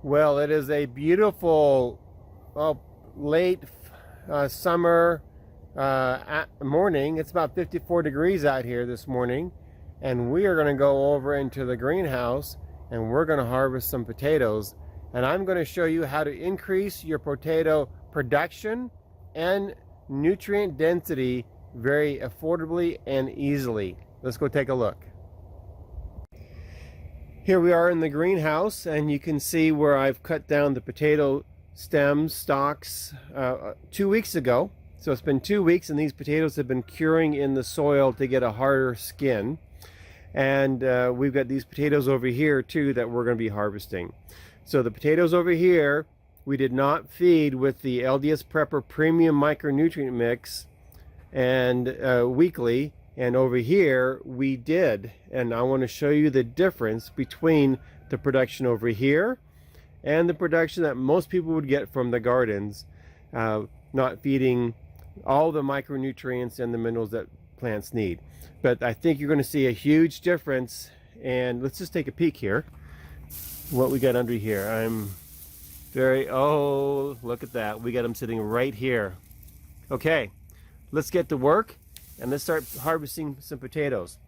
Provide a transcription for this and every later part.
Well, it is a beautiful late summer morning. It's about 54 degrees out here this morning, and we are going to go over into the greenhouse and we're going to harvest some potatoes. And I'm going to show you how to increase your potato production and nutrient density very affordably and easily. Let's go take a look. Here we are in the greenhouse, and you can see where I've cut down the potato stems, stalks 2 weeks ago. So it's been 2 weeks, and these potatoes have been curing in the soil to get a harder skin. And we've got these potatoes over here too that we're going to be harvesting. So the potatoes over here, we did not feed with the LDS Prepper Premium Micronutrient Mix and weekly. And over here we did, and I want to show you the difference between the production over here and the production that most people would get from the gardens, not feeding all the micronutrients and the minerals that plants need. But I think you're going to see a huge difference. And let's just take a peek here what we got under here. Oh, look at that, we got them sitting right here. Okay, let's get to work and let's start harvesting some potatoes.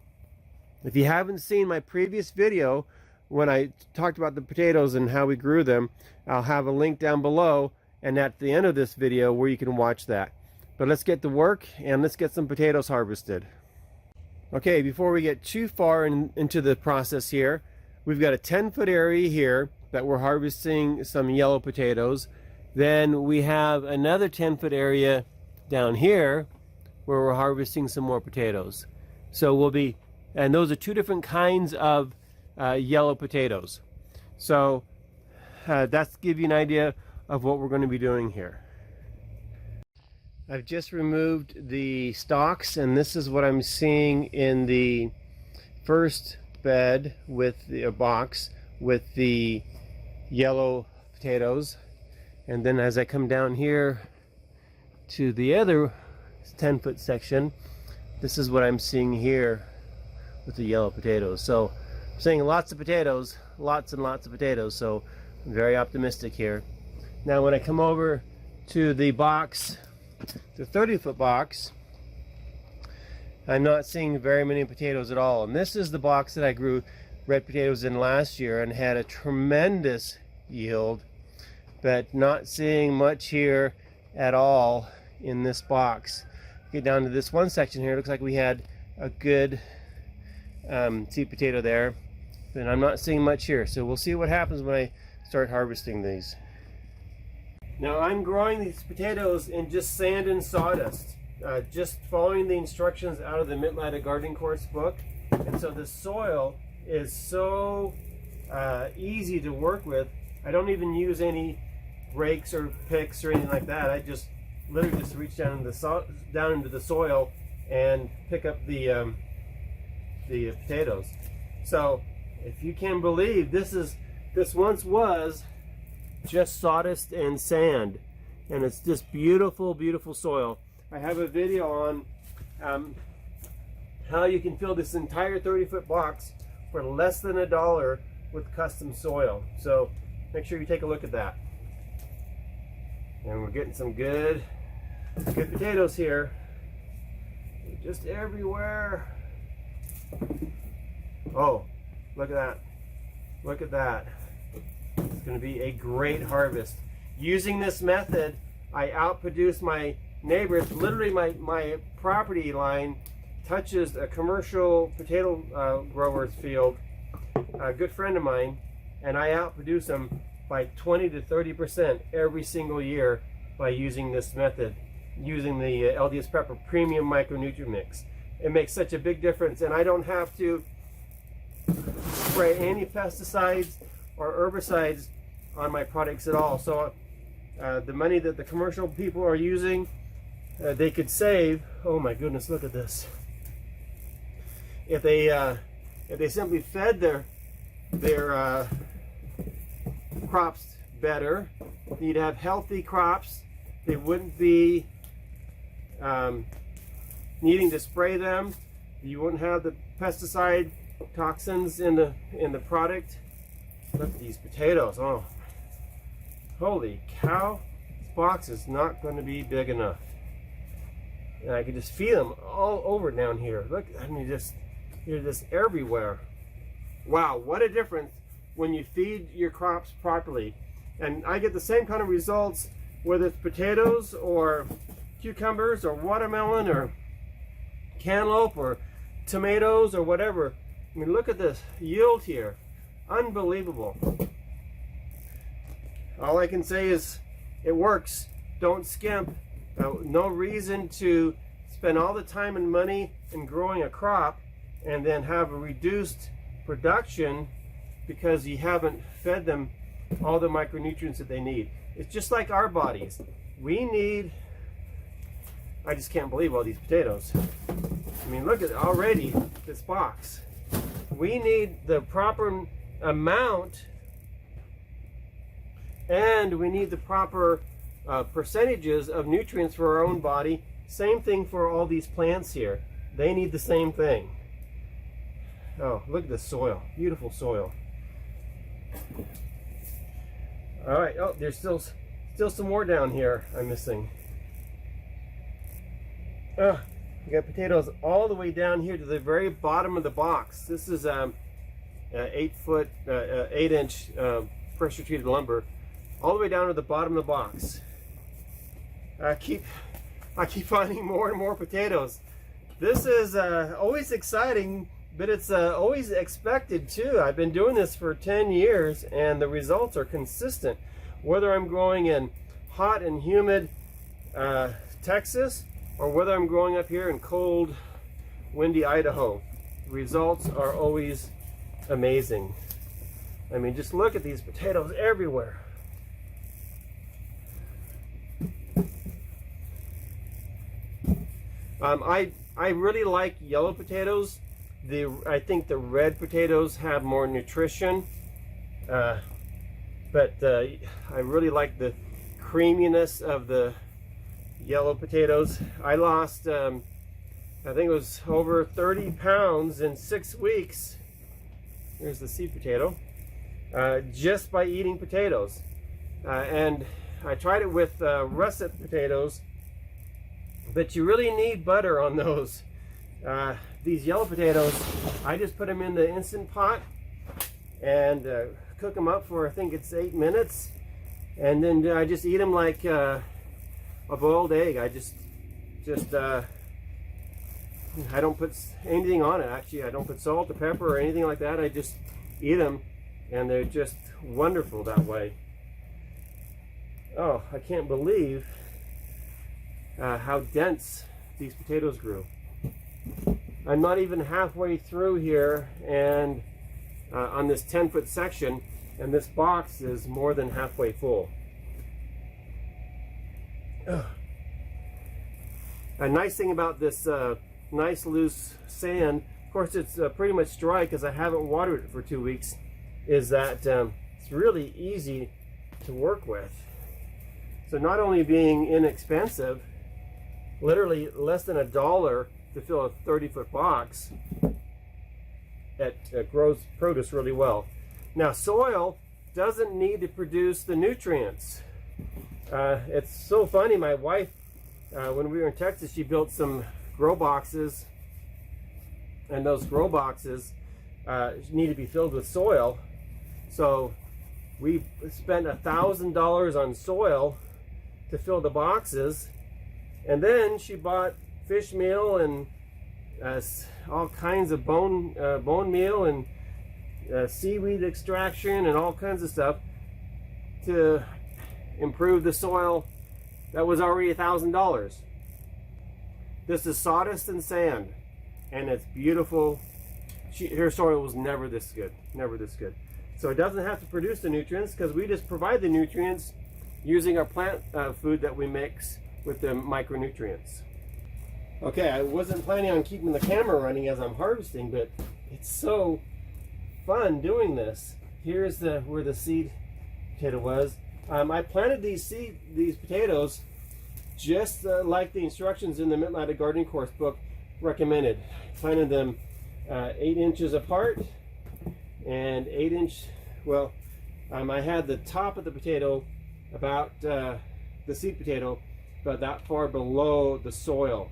If you haven't seen my previous video when I talked about the potatoes and how we grew them, I'll have a link down below and at the end of this video where you can watch that. But let's get to work and let's get some potatoes harvested. Okay, before we get too far into the process here, we've got a 10-foot area here that we're harvesting some yellow potatoes. Then we have another 10-foot area down here where we're harvesting some more potatoes. So we'll be, and those are two different kinds of yellow potatoes. So that's to give you an idea of what we're going to be doing here. I've just removed the stalks, and this is what I'm seeing in the first bed with the box with the yellow potatoes. And then as I come down here to the other 10-foot section, this is what I'm seeing here with the yellow potatoes. So I'm seeing lots of potatoes, lots and lots of potatoes, so I'm very optimistic here. Now when I come over to the box, the 30-foot box, I'm not seeing very many potatoes at all. And this is the box that I grew red potatoes in last year and had a tremendous yield, but not seeing much here at all in this box. Get down to this one section here, looks like we had a good sweet potato there, but I'm not seeing much here. So we'll see what happens when I start harvesting these. Now I'm growing these potatoes in just sand and sawdust, just following the instructions out of the Mittleida Gardening Course book. And so the soil is so easy to work with. I don't even use any rakes or picks or anything like that. I just literally just reach down into the soil and pick up the potatoes. So if you can believe, this once was just sawdust and sand, and it's just beautiful, beautiful soil. I have a video on how you can fill this entire 30-foot box for less than $1 with custom soil. So make sure you take a look at that. And we're getting some good potatoes here. They're just everywhere. Oh, look at that. Look at that. It's going to be a great harvest. Using this method, I outproduce my neighbors. Literally, my property line touches a commercial potato grower's field, a good friend of mine, and I outproduce them by 20 to 30% every single year by using this method, using the LDS Prepper Premium Micronutrient Mix. It makes such a big difference, and I don't have to spray any pesticides or herbicides on my products at all. So the money that the commercial people are using, they could save. Oh my goodness, look at this. If they simply fed their crops better, you'd have healthy crops. They wouldn't be needing to spray them. You wouldn't have the pesticide toxins in the product. Look at these potatoes. Oh, holy cow, this box is not going to be big enough. And I can just feed them all over down here. Look, I mean, they're just everywhere. Wow, what a difference when you feed your crops properly. And I get the same kind of results whether it's potatoes or cucumbers or watermelon or cantaloupe or tomatoes or whatever. I mean, look at this yield here. Unbelievable. All I can say is it works. Don't skimp. No reason to spend all the time and money in growing a crop and then have a reduced production because you haven't fed them all the micronutrients that they need. It's just like our bodies. We need, I just can't believe all these potatoes. I mean, look at already this box. We need the proper amount and we need the proper percentages of nutrients for our own body. Same thing for all these plants here. They need the same thing. Oh, look at the soil. Beautiful soil. All right. Oh, there's still some more down here I'm missing. We got potatoes all the way down here to the very bottom of the box. This is 8-inch pressure treated lumber, all the way down to the bottom of the box. I keep finding more and more potatoes. This is always exciting, but it's always expected too. I've been doing this for 10 years and the results are consistent. Whether I'm growing in hot and humid Texas or whether I'm growing up here in cold, windy Idaho, results are always amazing. I mean, just look at these potatoes everywhere. I really like yellow potatoes. I think the red potatoes have more nutrition, but I really like the creaminess of the yellow potatoes. I lost, I think it was over 30 pounds in 6 weeks. Here's the seed potato, just by eating potatoes. And I tried it with russet potatoes, but you really need butter on those. These yellow potatoes, I just put them in the Instant Pot and cook them up for, I think it's 8 minutes. And then I just eat them like a boiled egg. I don't put anything on it. Actually, I don't put salt or pepper or anything like that. I just eat them and they're just wonderful that way. Oh, I can't believe how dense these potatoes grew. I'm not even halfway through here and on this 10-foot section, and this box is more than halfway full. A nice thing about this nice loose sand, of course it's pretty much dry because I haven't watered it for 2 weeks, is that it's really easy to work with. So not only being inexpensive, literally less than $1 to fill a 30-foot box, it grows produce really well. Now, soil doesn't need to produce the nutrients. It's so funny, my wife, when we were in Texas, she built some grow boxes, and those grow boxes need to be filled with soil. So we spent $1,000 on soil to fill the boxes, and then she bought fish meal and all kinds of bone meal and seaweed extraction and all kinds of stuff to improve the soil that was already $1,000. This is sawdust and sand, and it's beautiful. Her soil was never this good, never this good. So it doesn't have to produce the nutrients because we just provide the nutrients using our plant food that we mix with the micronutrients. Okay, I wasn't planning on keeping the camera running as I'm harvesting, but it's so fun doing this. Here's where the seed potato was. I planted these potatoes just like the instructions in the Mid-Atlantic Gardening Course book recommended. Planted them 8 inches apart and 8-inch. Well, I had the top of the potato about the seed potato, but that far below the soil.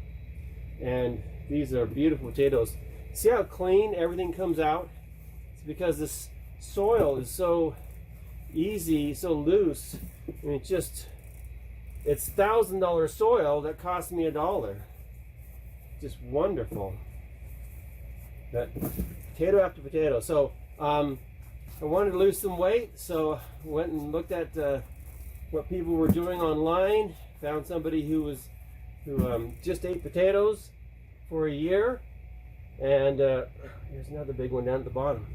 And these are beautiful potatoes. See how clean everything comes out? It's because this soil is so easy, so loose. I mean, it's $1,000 soil that cost me $1. Just wonderful. That potato after potato. So I wanted to lose some weight, so went and looked at what people were doing online. Found somebody who just ate potatoes for a year, and here's another big one down at the bottom.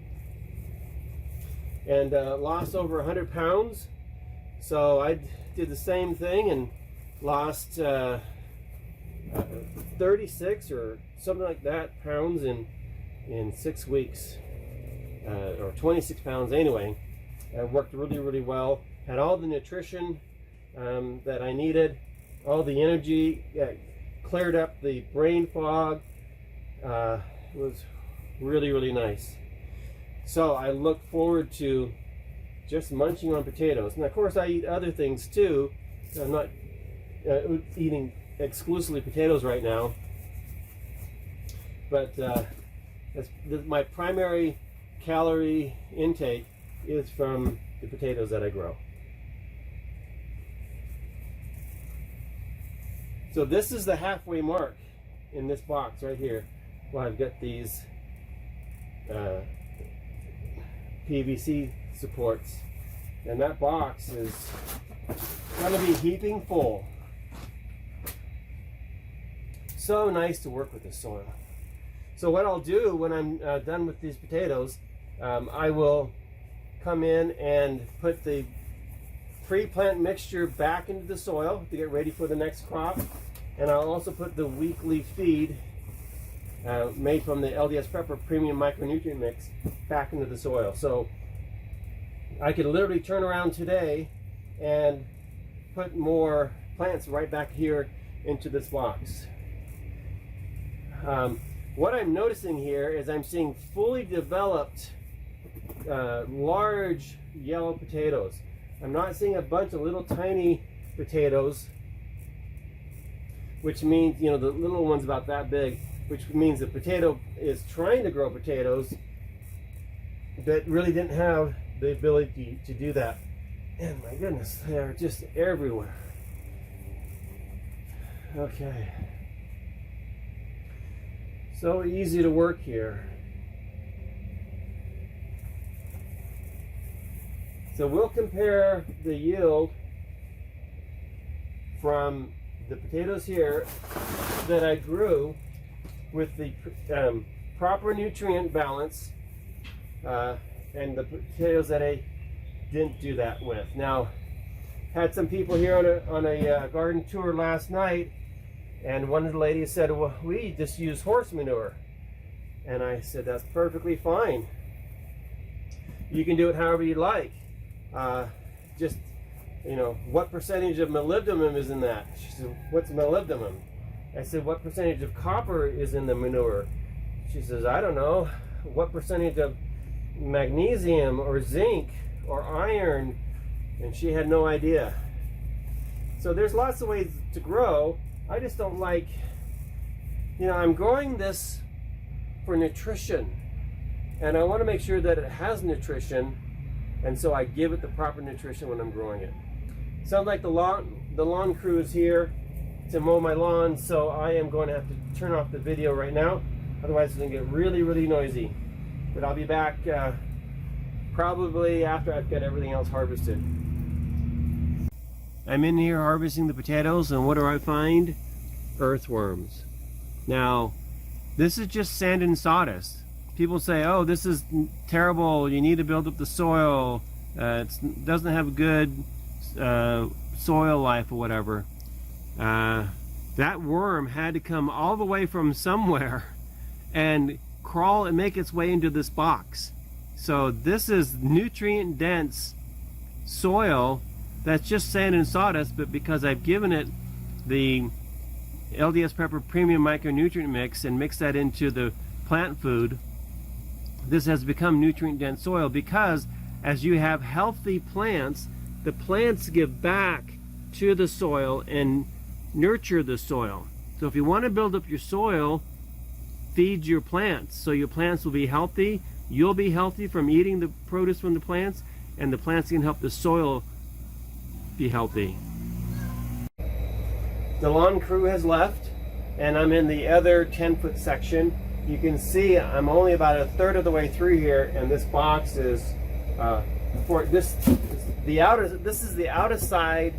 And lost over 100 pounds. So I did the same thing and lost 36 or something like that pounds in 6 weeks, or 26 pounds anyway. Worked really, really well. Had all the nutrition that I needed, all the energy, cleared up the brain fog. It was really, really nice. So I look forward to just munching on potatoes. And of course I eat other things too. I'm not eating exclusively potatoes right now. But my primary calorie intake is from the potatoes that I grow. So this is the halfway mark in this box right here. Well, I've got these PVC supports, and that box is going to be heaping full. So nice to work with the soil. So what I'll do when I'm done with these potatoes, I will come in and put the pre-plant mixture back into the soil to get ready for the next crop, and I'll also put the weekly feed made from the LDS Prepper Premium Micronutrient Mix back into the soil. So I could literally turn around today and put more plants right back here into this box. What I'm noticing here is I'm seeing fully developed large yellow potatoes. I'm not seeing a bunch of little tiny potatoes, which means, you know, the little ones about that big, which means the potato is trying to grow potatoes that really didn't have the ability to do that. And my goodness, they're just everywhere. Okay. So easy to work here. So we'll compare the yield from the potatoes here that I grew with the proper nutrient balance and the potatoes that I didn't do that with. Now, had some people here on a garden tour last night, and one of the ladies said, well, we just use horse manure. And I said, that's perfectly fine. You can do it however you like. Just, you know, what percentage of molybdenum is in that? She said, what's molybdenum? I said, what percentage of copper is in the manure? She says, I don't know. What percentage of magnesium or zinc or iron? And she had no idea. So there's lots of ways to grow. I just don't like, you know, I'm growing this for nutrition, and I want to make sure that it has nutrition, and so I give it the proper nutrition when I'm growing it. Sounds like the lawn crew is here to mow my lawn, so I am going to have to turn off the video right now, otherwise it's going to get really, really noisy. But I'll be back probably after I've got everything else harvested. I'm in here harvesting the potatoes, and what do I find? Earthworms. Now, this is just sand and sawdust. People say, oh, this is terrible, you need to build up the soil, it doesn't have good soil life or whatever. That worm had to come all the way from somewhere and crawl and make its way into this box. So this is nutrient dense soil that's just sand and sawdust, but because I've given it the LDS Prepper Premium Micronutrient Mix and mixed that into the plant food, this has become nutrient dense soil. Because as you have healthy plants, the plants give back to the soil and nurture the soil. So if you want to build up your soil, feed your plants. So your plants will be healthy. You'll be healthy from eating the produce from the plants, and the plants can help the soil be healthy. The lawn crew has left, and I'm in the other 10-foot section. You can see I'm only about a third of the way through here, and this box is this is the outer side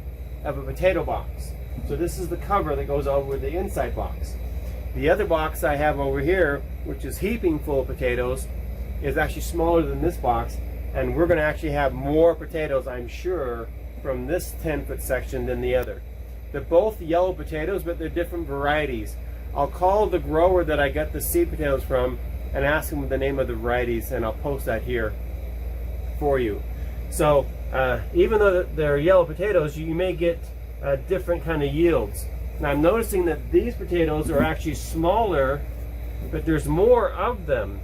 of a potato box. So this is the cover that goes over the inside box. The other box I have over here, which is heaping full of potatoes, is actually smaller than this box, and we're going to actually have more potatoes, I'm sure, from this 10-foot section than the other. They're both yellow potatoes, but they're different varieties. I'll call the grower that I got the seed potatoes from and ask him the name of the varieties, and I'll post that here for you. So even though they're yellow potatoes, you may get different kind of yields. Now I'm noticing that these potatoes are actually smaller, but there's more of them.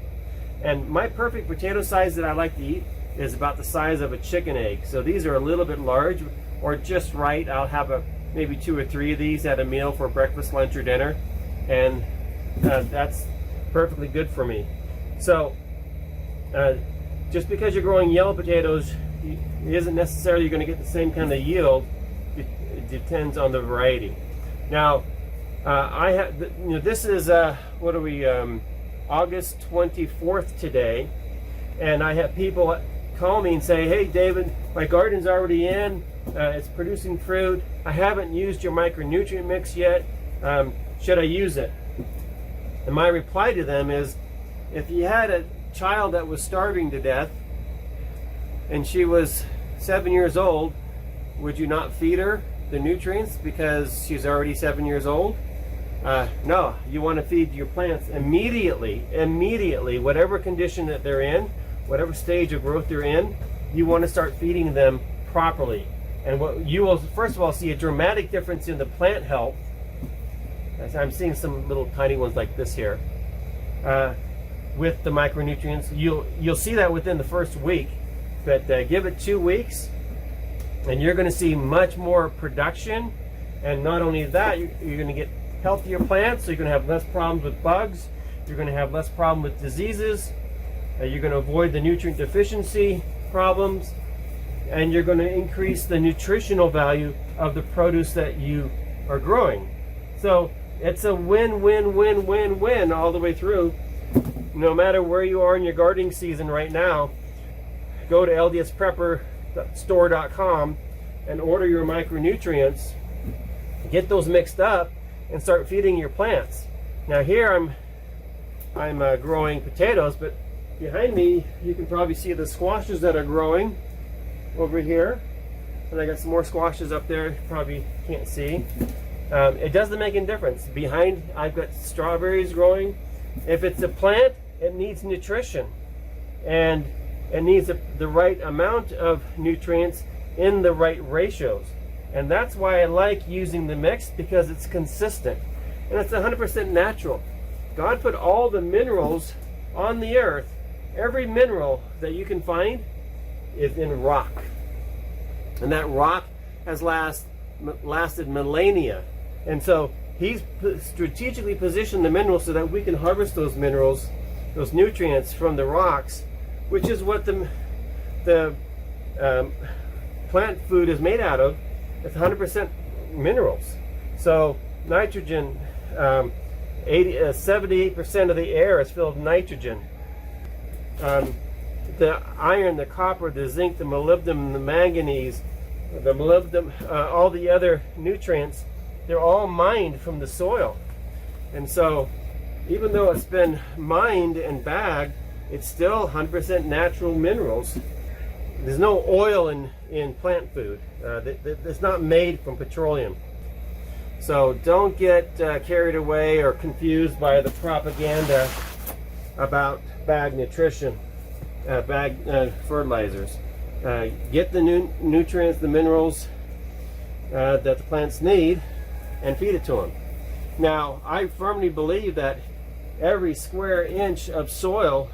And my perfect potato size that I like to eat is about the size of a chicken egg. So these are a little bit large, or just right. I'll have maybe 2 or 3 of these at a meal for breakfast, lunch, or dinner, and that's perfectly good for me. So just because you're growing yellow potatoes, it isn't necessarily you're going to get the same kind of yield. It depends on the variety. Now, this is what are we? August 24th today, and I have people call me and say, "Hey, David, my garden's already in. It's producing fruit. I haven't used your micronutrient mix yet. Should I use it?" And my reply to them is, if you had a child that was starving to death and she was 7 years old, would you not feed her the nutrients because she's already 7 years old? No, you want to feed your plants immediately, whatever condition that they're in, whatever stage of growth they're in, you want to start feeding them properly. And what you will, first of all, see a dramatic difference in the plant health. As I'm seeing some little tiny ones like this here. With the micronutrients, you'll see that within the first week, but give it 2 weeks, and you're going to see much more production. And not only that, you're going to get healthier plants, so you're going to have less problems with bugs, you're going to have less problem with diseases, you're going to avoid the nutrient deficiency problems, and you're going to increase the nutritional value of the produce that you are growing. So it's a win-win-win-win-win all the way through. No matter where you are in your gardening season right now, go to ldsprepperstore.com and order your micronutrients, get those mixed up, and start feeding your plants. Now here I'm growing potatoes, but behind me you can probably see the squashes that are growing over here, and I got some more squashes up there you probably can't see. It doesn't make any difference. Behind I've got strawberries growing. If it's a plant, it needs nutrition, and it needs the right amount of nutrients in the right ratios. And that's why I like using the mix, because it's consistent and it's 100% natural. God put all the minerals on the earth. Every mineral that you can find is in rock, and that rock has lasted millennia. And so He's strategically positioned the minerals so that we can harvest those minerals, those nutrients from the rocks, which is what the plant food is made out of. It's 100% minerals. So nitrogen, 78% of the air is filled with nitrogen. The iron, the copper, the zinc, the molybdenum, the manganese, all the other nutrients, they're all mined from the soil. And so even though it's been mined and bagged, it's still 100% natural minerals. There's no oil in plant food. It's not made from petroleum. So don't get carried away or confused by the propaganda about bagged nutrition, bagged fertilizers. Get the nutrients, the minerals that the plants need, and feed it to them. Now, I firmly believe that every square inch of soil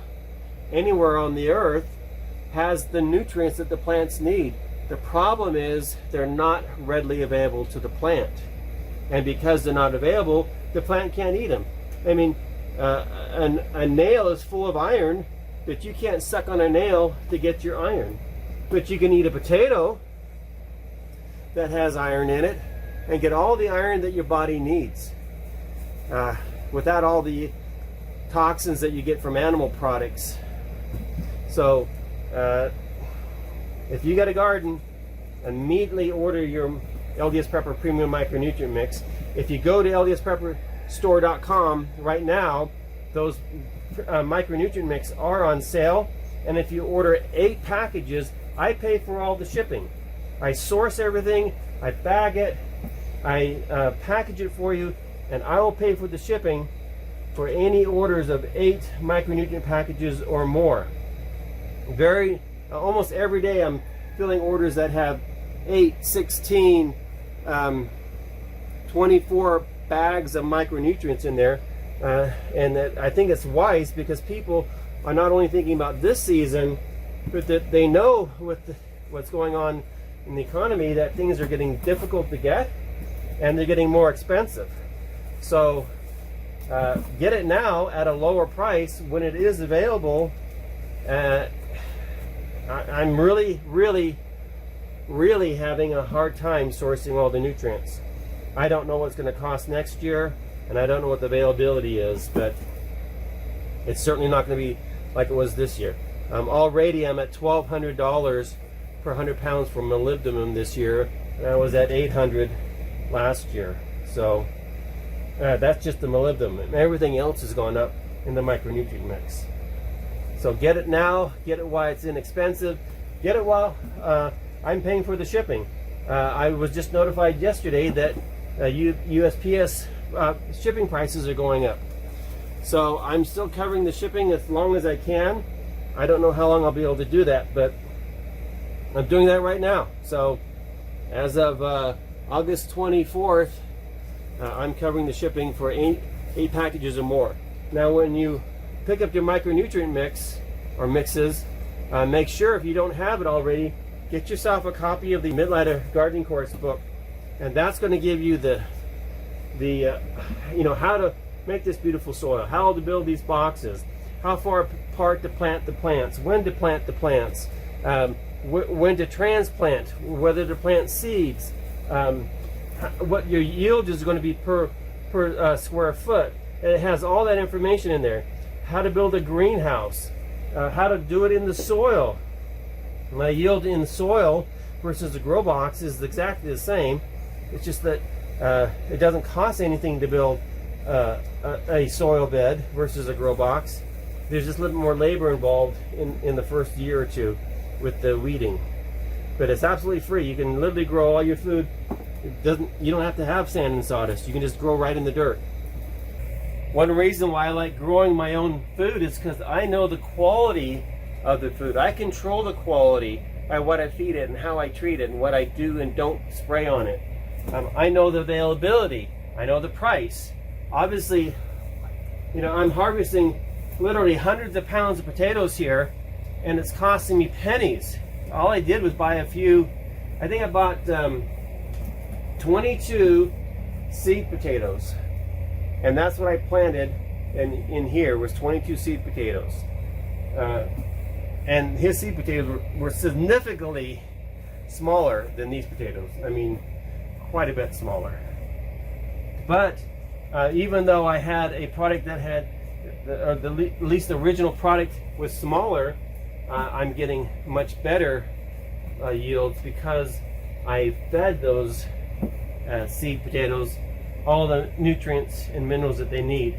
anywhere on the earth has the nutrients that the plants need. The problem is they're not readily available to the plant. And because they're not available, the plant can't eat them. I mean, a nail is full of iron, but you can't suck on a nail to get your iron. But you can eat a potato that has iron in it and get all the iron that your body needs without all the toxins that you get from animal products. So if you got a garden, immediately order your LDS Prepper Premium Micronutrient Mix. If you go to ldsprepperstore.com right now, those micronutrient mix are on sale, and if you order 8 packages, I pay for all the shipping. I source everything, I bag it, I package it for you, and I will pay for the shipping for any orders of 8 micronutrient packages or more. Almost every day I'm filling orders that have 8, 16, 24 bags of micronutrients in there, and that I think it's wise because people are not only thinking about this season, but that they know with what's going on in the economy that things are getting difficult to get and they're getting more expensive. So get it now at a lower price when it is available. I'm really having a hard time sourcing all the nutrients. I don't know what's going to cost next year, and I don't know what the availability is, but it's certainly not going to be like it was this year. Already I'm at $1,200 per 100 pounds for molybdenum this year, and I was at $800 last year. So that's just the molybdenum, and everything else has gone up in the micronutrient mix. So get it now, get it while it's inexpensive, get it while I'm paying for the shipping. I was just notified yesterday that USPS shipping prices are going up. So I'm still covering the shipping as long as I can. I don't know how long I'll be able to do that, but I'm doing that right now. So as of August 24th, I'm covering the shipping for 8 packages or more. Now when you pick up your micronutrient mix or mixes, make sure if you don't have it already, get yourself a copy of the Midlighter Gardening Course book, and that's going to give you the how to make this beautiful soil, how to build these boxes, how far apart to plant the plants, when to plant the plants, when to transplant, whether to plant seeds, what your yield is going to be per square foot. And it has all that information in there. How to build a greenhouse, how to do it in the soil. My yield in soil versus a grow box is exactly the same. It's just that it doesn't cost anything to build a soil bed versus a grow box. There's just a little more labor involved in the first year or two with the weeding. But it's absolutely free. You can literally grow all your food. You don't have to have sand and sawdust. You can just grow right in the dirt. One reason why I like growing my own food is because I know the quality of the food. I control the quality by what I feed it and how I treat it and what I do and don't spray on it. I know the availability. I know the price. Obviously, I'm harvesting literally hundreds of pounds of potatoes here, and it's costing me pennies. All I did was buy a few. I think I bought 22 seed potatoes, and that's what I planted in here was 22 seed potatoes. And his seed potatoes were significantly smaller than these potatoes. I mean, quite a bit smaller. But even though I had a product that had, at least the original product was smaller, I'm getting much better yields because I fed those seed potatoes all the nutrients and minerals that they need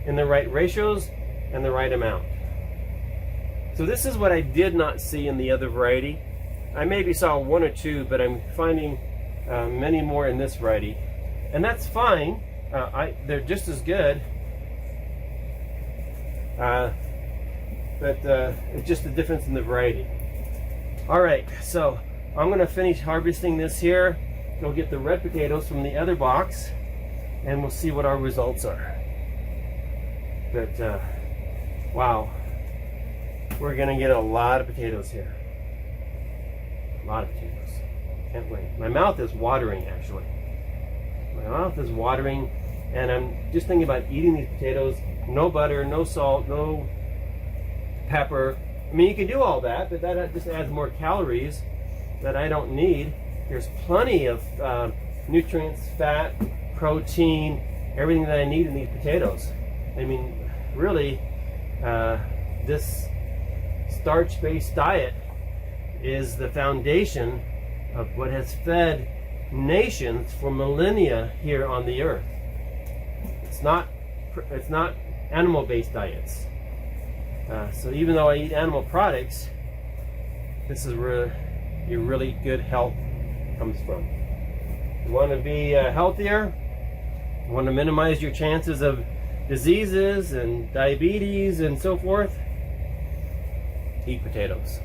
in the right ratios and the right amount. So this is what I did not see in the other variety. I maybe saw 1 or 2, but I'm finding many more in this variety. And that's fine. They're just as good. But it's just the difference in the variety. Alright, so I'm going to finish harvesting this here. Go get the red potatoes from the other box, and we'll see what our results are. But, wow. We're going to get a lot of potatoes here. A lot of potatoes. Can't wait. My mouth is watering, actually. My mouth is watering, and I'm just thinking about eating these potatoes. No butter, no salt, no pepper. I mean, you can do all that, but that just adds more calories that I don't need. There's plenty of nutrients, fat, protein, everything that I need in these potatoes. I mean, really, this starch-based diet is the foundation of what has fed nations for millennia here on the earth. It's not animal-based diets. So even though I eat animal products, this is where your really good health comes from. You want to be healthier, you want to minimize your chances of diseases and diabetes and so forth, eat potatoes.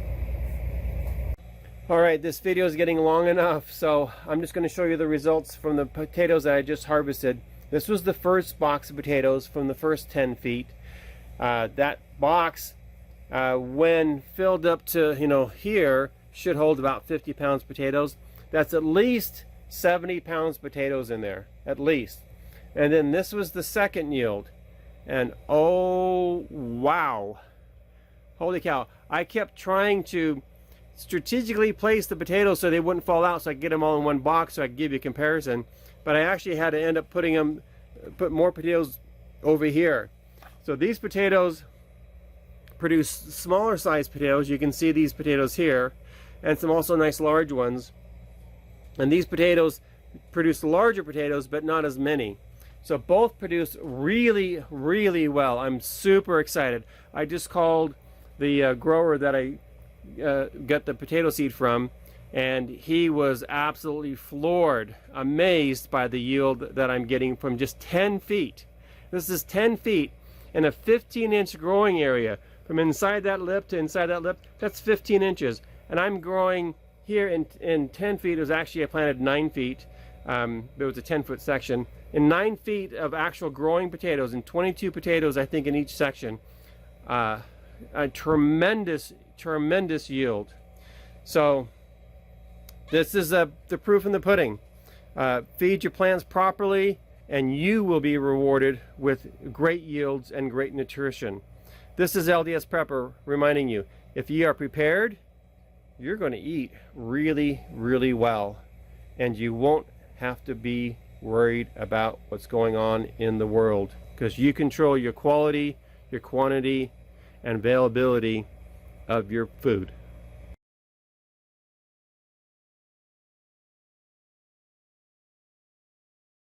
Alright, this video is getting long enough, so I'm just going to show you the results from the potatoes that I just harvested. This was the first box of potatoes from the first 10 feet. That box, when filled up to, here, should hold about 50 pounds potatoes. That's at least 70 pounds potatoes in there, at least. And then this was the second yield. And oh, wow. Holy cow. I kept trying to strategically place the potatoes so they wouldn't fall out so I could get them all in one box so I could give you a comparison. But I actually had to end up put more potatoes over here. So these potatoes produce smaller size potatoes. You can see these potatoes here, and some also nice large ones. And these potatoes produce larger potatoes, but not as many. So both produce really, really well. I'm super excited. I just called the grower that I got the potato seed from, and he was absolutely floored, amazed by the yield that I'm getting from just 10 feet. This is 10 feet in a 15-inch growing area. From inside that lip to inside that lip, that's 15 inches. And I'm growing here in 10 feet. It was actually, I planted 9 feet. It was a 10-foot section. In 9 feet of actual growing potatoes, and 22 potatoes, I think, in each section. A tremendous yield. So this is the proof in the pudding. Feed your plants properly, and you will be rewarded with great yields and great nutrition. This is LDS Prepper reminding you, if you are prepared, you're going to eat really, really well, and you won't have to be worried about what's going on in the world, because you control your quality, your quantity, and availability of your food.